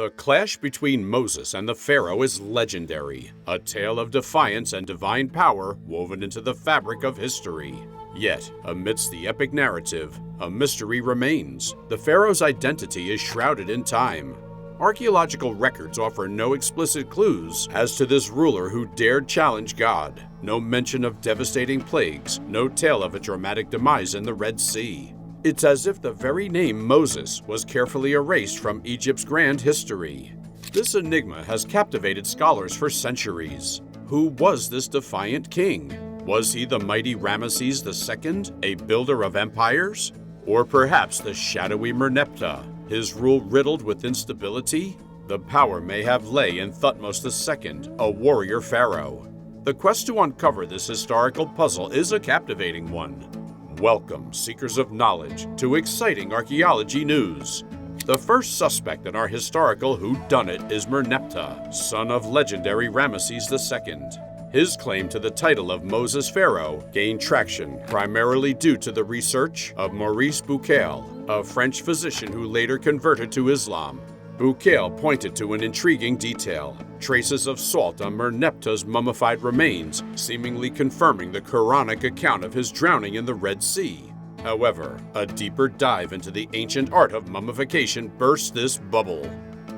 The clash between Moses and the Pharaoh is legendary, a tale of defiance and divine power woven into the fabric of history. Yet, amidst the epic narrative, a mystery remains. The Pharaoh's identity is shrouded in time. Archaeological records offer no explicit clues as to this ruler who dared challenge God. No mention of devastating plagues, no tale of a dramatic demise in the Red Sea. It's as if the very name Moses was carefully erased from Egypt's grand history. This enigma has captivated scholars for centuries. Who was this defiant king? Was he the mighty Ramesses II, a builder of empires? Or perhaps the shadowy Merneptah, his rule riddled with instability? The power may have lay in Thutmose II, a warrior pharaoh. The quest to uncover this historical puzzle is a captivating one. Welcome, seekers of knowledge, to exciting archaeology news. The first suspect in our historical whodunit is Merneptah, son of legendary Ramesses II. His claim to the title of Moses Pharaoh gained traction primarily due to the research of Maurice Bucaille, a French physician who later converted to Islam. Bucaille pointed to an intriguing detail: traces of salt on Merneptah's mummified remains, seemingly confirming the Quranic account of his drowning in the Red Sea. However, a deeper dive into the ancient art of mummification burst this bubble.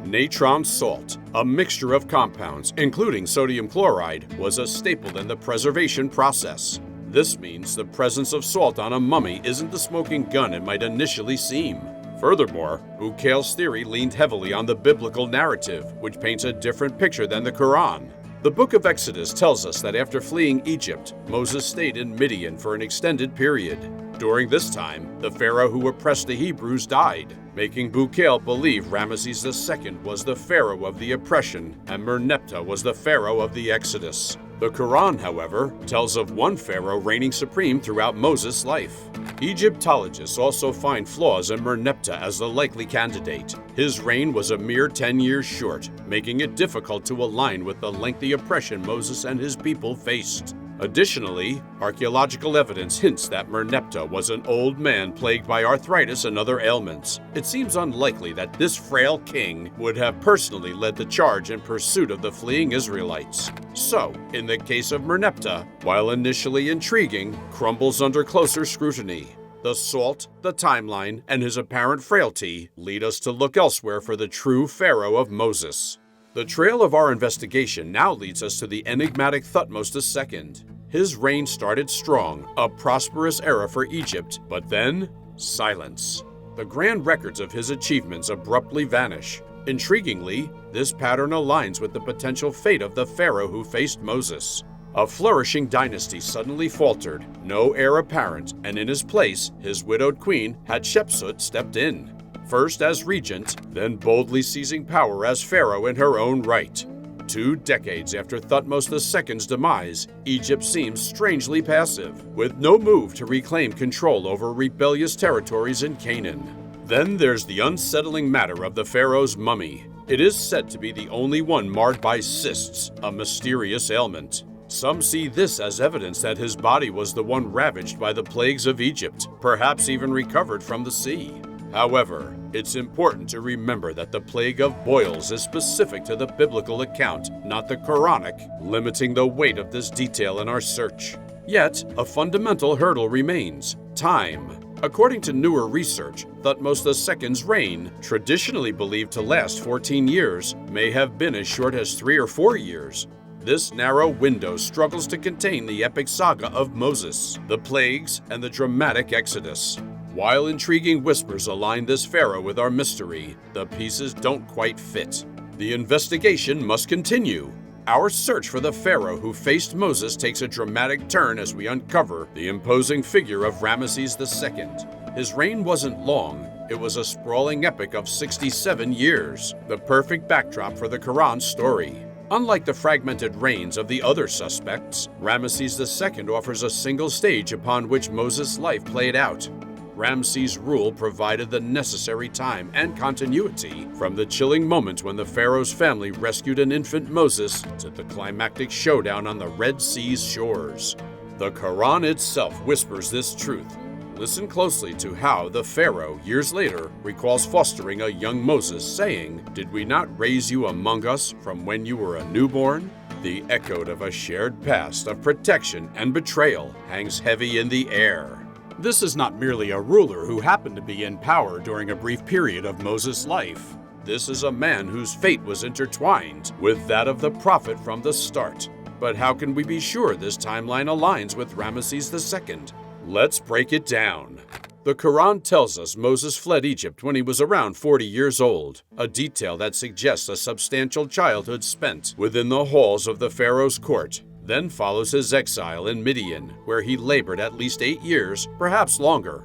Natron salt, a mixture of compounds, including sodium chloride, was a staple in the preservation process. This means the presence of salt on a mummy isn't the smoking gun it might initially seem. Furthermore, Bucaille's theory leaned heavily on the biblical narrative, which paints a different picture than the Quran. The Book of Exodus tells us that after fleeing Egypt, Moses stayed in Midian for an extended period. During this time, the pharaoh who oppressed the Hebrews died, making Bucaille believe Ramesses II was the pharaoh of the oppression and Merneptah was the pharaoh of the Exodus. The Quran, however, tells of one pharaoh reigning supreme throughout Moses' life. Egyptologists also find flaws in Merneptah as the likely candidate. His reign was a mere 10 years short, making it difficult to align with the lengthy oppression Moses and his people faced. Additionally, archaeological evidence hints that Merneptah was an old man plagued by arthritis and other ailments. It seems unlikely that this frail king would have personally led the charge in pursuit of the fleeing Israelites. So, in the case of Merneptah, while initially intriguing, crumbles under closer scrutiny. The salt, the timeline, and his apparent frailty lead us to look elsewhere for the true pharaoh of Moses. The trail of our investigation now leads us to the enigmatic Thutmose II. His reign started strong, a prosperous era for Egypt, but then, silence. The grand records of his achievements abruptly vanish. Intriguingly, this pattern aligns with the potential fate of the pharaoh who faced Moses. A flourishing dynasty suddenly faltered, no heir apparent, and in his place, his widowed queen, Hatshepsut, stepped in. First as regent, then boldly seizing power as pharaoh in her own right. 2 decades after Thutmose II's demise, Egypt seems strangely passive, with no move to reclaim control over rebellious territories in Canaan. Then there's the unsettling matter of the pharaoh's mummy. It is said to be the only one marred by cysts, a mysterious ailment. Some see this as evidence that his body was the one ravaged by the plagues of Egypt, perhaps even recovered from the sea. However, it's important to remember that the plague of boils is specific to the biblical account, not the Quranic, limiting the weight of this detail in our search. Yet, a fundamental hurdle remains: time. According to newer research, Thutmose II's reign, traditionally believed to last 14 years, may have been as short as 3 or 4 years. This narrow window struggles to contain the epic saga of Moses, the plagues, and the dramatic Exodus. While intriguing whispers align this pharaoh with our mystery, the pieces don't quite fit. The investigation must continue. Our search for the pharaoh who faced Moses takes a dramatic turn as we uncover the imposing figure of Ramesses II. His reign wasn't long. It was a sprawling epic of 67 years, the perfect backdrop for the Quran's story. Unlike the fragmented reigns of the other suspects, Ramesses II offers a single stage upon which Moses' life played out. Ramses' rule provided the necessary time and continuity, from the chilling moment when the pharaoh's family rescued an infant Moses to the climactic showdown on the Red Sea's shores. The Quran itself whispers this truth: Listen closely to how the Pharaoh, years later, recalls fostering a young Moses, saying, "Did we not raise you among us from when you were a newborn?" The echo of a shared past of protection and betrayal hangs heavy in the air. This is not merely a ruler who happened to be in power during a brief period of Moses' life. This is a man whose fate was intertwined with that of the prophet from the start. But how can we be sure this timeline aligns with Ramesses II? Let's break it down. The Quran tells us Moses fled Egypt when he was around 40 years old, a detail that suggests a substantial childhood spent within the halls of the Pharaoh's court. Then follows his exile in Midian, where he labored at least 8 years, perhaps longer.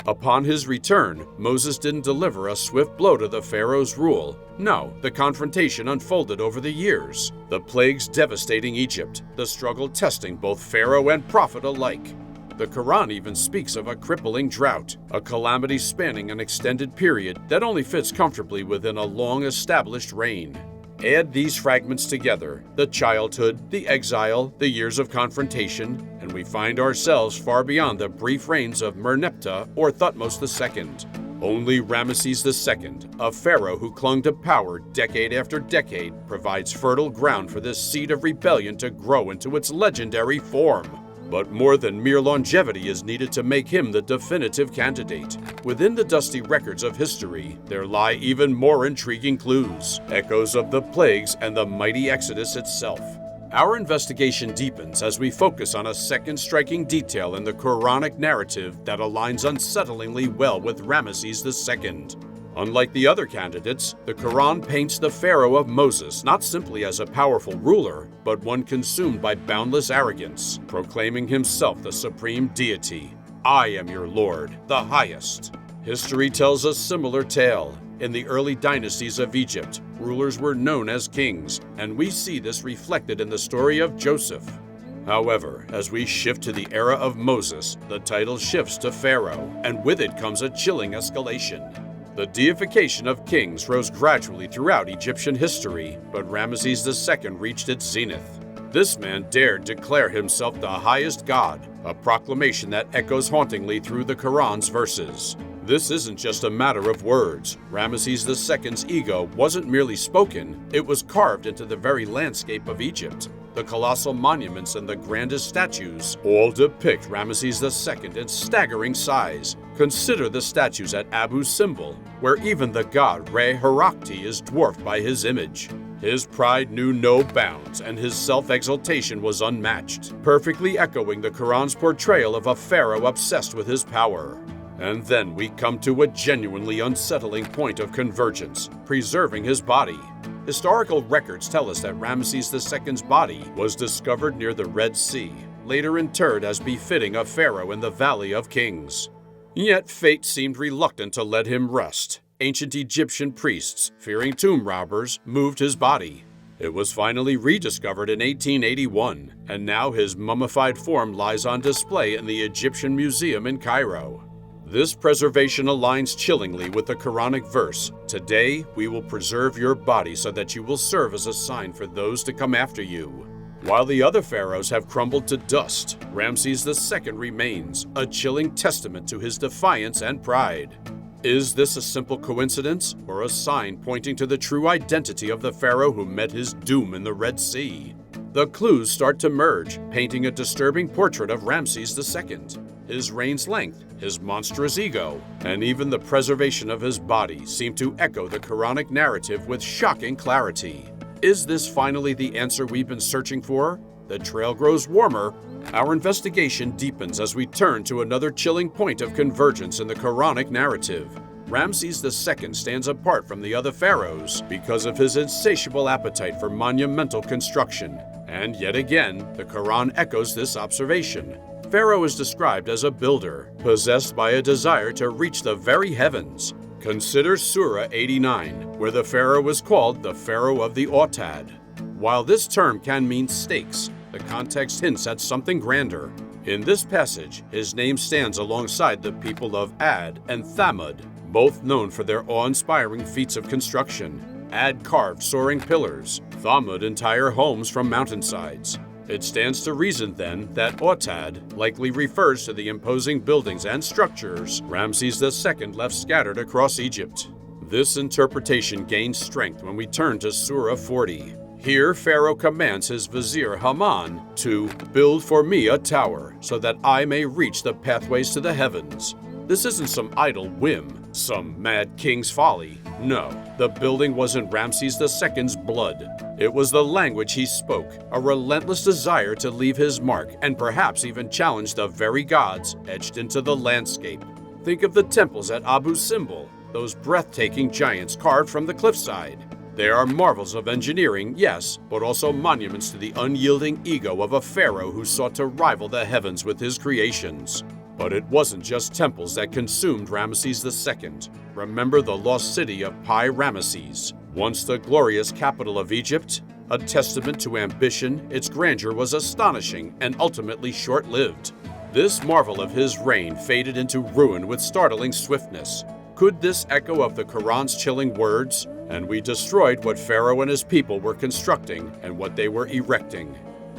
Upon his return, Moses didn't deliver a swift blow to the Pharaoh's rule. No, the confrontation unfolded over the years, the plagues devastating Egypt, the struggle testing both Pharaoh and prophet alike. The Quran even speaks of a crippling drought, a calamity spanning an extended period that only fits comfortably within a long-established reign. Add these fragments together, the childhood, the exile, the years of confrontation, and we find ourselves far beyond the brief reigns of Merneptah or Thutmose II. Only Ramesses II, a pharaoh who clung to power decade after decade, provides fertile ground for this seed of rebellion to grow into its legendary form. But more than mere longevity is needed to make him the definitive candidate. Within the dusty records of history, there lie even more intriguing clues, echoes of the plagues and the mighty Exodus itself. Our investigation deepens as we focus on a second striking detail in the Quranic narrative that aligns unsettlingly well with Ramesses II. Unlike the other candidates, the Quran paints the Pharaoh of Moses not simply as a powerful ruler, but one consumed by boundless arrogance, proclaiming himself the supreme deity. "I am your Lord, the highest." History tells a similar tale. In the early dynasties of Egypt, rulers were known as kings, and we see this reflected in the story of Joseph. However, as we shift to the era of Moses, the title shifts to Pharaoh, and with it comes a chilling escalation. The deification of kings rose gradually throughout Egyptian history, but Ramesses II reached its zenith. This man dared declare himself the highest god, a proclamation that echoes hauntingly through the Quran's verses. This isn't just a matter of words. Ramesses II's ego wasn't merely spoken, it was carved into the very landscape of Egypt. The colossal monuments and the grandest statues all depict Ramesses II in staggering size. Consider the statues at Abu Simbel, where even the god Re-Herakti is dwarfed by his image. His pride knew no bounds, and his self-exaltation was unmatched, perfectly echoing the Quran's portrayal of a pharaoh obsessed with his power. And then we come to a genuinely unsettling point of convergence, preserving his body. Historical records tell us that Ramesses II's body was discovered near the Red Sea, later interred as befitting a pharaoh in the Valley of Kings. Yet fate seemed reluctant to let him rest. Ancient Egyptian priests, fearing tomb robbers, moved his body. It was finally rediscovered in 1881, and now his mummified form lies on display in the Egyptian Museum in Cairo. This preservation aligns chillingly with the Quranic verse, "Today we will preserve your body so that you will serve as a sign for those to come after you." While the other pharaohs have crumbled to dust, Ramesses II remains, a chilling testament to his defiance and pride. Is this a simple coincidence, or a sign pointing to the true identity of the pharaoh who met his doom in the Red Sea? The clues start to merge, painting a disturbing portrait of Ramesses II. His reign's length, his monstrous ego, and even the preservation of his body seem to echo the Quranic narrative with shocking clarity. Is this finally the answer we've been searching for? The trail grows warmer. Our investigation deepens as we turn to another chilling point of convergence in the Quranic narrative. Ramesses II stands apart from the other pharaohs because of his insatiable appetite for monumental construction. And yet again, the Quran echoes this observation. Pharaoh is described as a builder, possessed by a desire to reach the very heavens. Consider Surah 89, where the pharaoh is called the Pharaoh of the Autad. While this term can mean stakes, the context hints at something grander. In this passage, his name stands alongside the people of Ad and Thamud, both known for their awe-inspiring feats of construction. Ad carved soaring pillars, Thamud entire homes from mountainsides. It stands to reason then that Otad likely refers to the imposing buildings and structures Ramses II left scattered across Egypt. This interpretation gains strength when we turn to Surah 40. Here, Pharaoh commands his vizier Haman to build for me a tower so that I may reach the pathways to the heavens. This isn't some idle whim, some mad king's folly. No, the building was in Ramses II's blood. It was the language he spoke, a relentless desire to leave his mark and perhaps even challenge the very gods etched into the landscape. Think of the temples at Abu Simbel, those breathtaking giants carved from the cliffside. They are marvels of engineering, yes, but also monuments to the unyielding ego of a pharaoh who sought to rival the heavens with his creations. But it wasn't just temples that consumed Ramesses II. Remember the lost city of Pi-Ramesses, once the glorious capital of Egypt? A testament to ambition, its grandeur was astonishing and ultimately short-lived. This marvel of his reign faded into ruin with startling swiftness. Could this echo of the Quran's chilling words? And we destroyed what Pharaoh and his people were constructing and what they were erecting.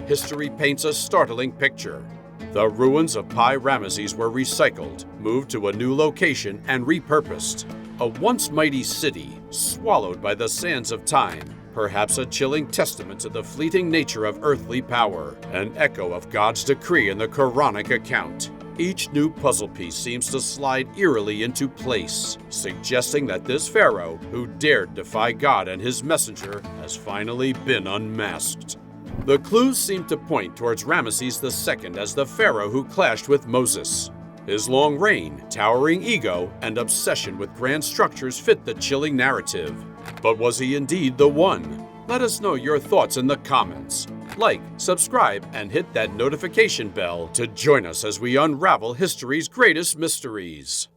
History paints a startling picture. The ruins of Pi-Ramesses were recycled, moved to a new location, and repurposed. A once mighty city, swallowed by the sands of time, perhaps a chilling testament to the fleeting nature of earthly power, an echo of God's decree in the Quranic account. Each new puzzle piece seems to slide eerily into place, suggesting that this pharaoh, who dared defy God and his messenger, has finally been unmasked. The clues seem to point towards Ramesses II as the pharaoh who clashed with Moses. His long reign, towering ego, and obsession with grand structures fit the chilling narrative. But was he indeed the one? Let us know your thoughts in the comments. Like, subscribe, and hit that notification bell to join us as we unravel history's greatest mysteries.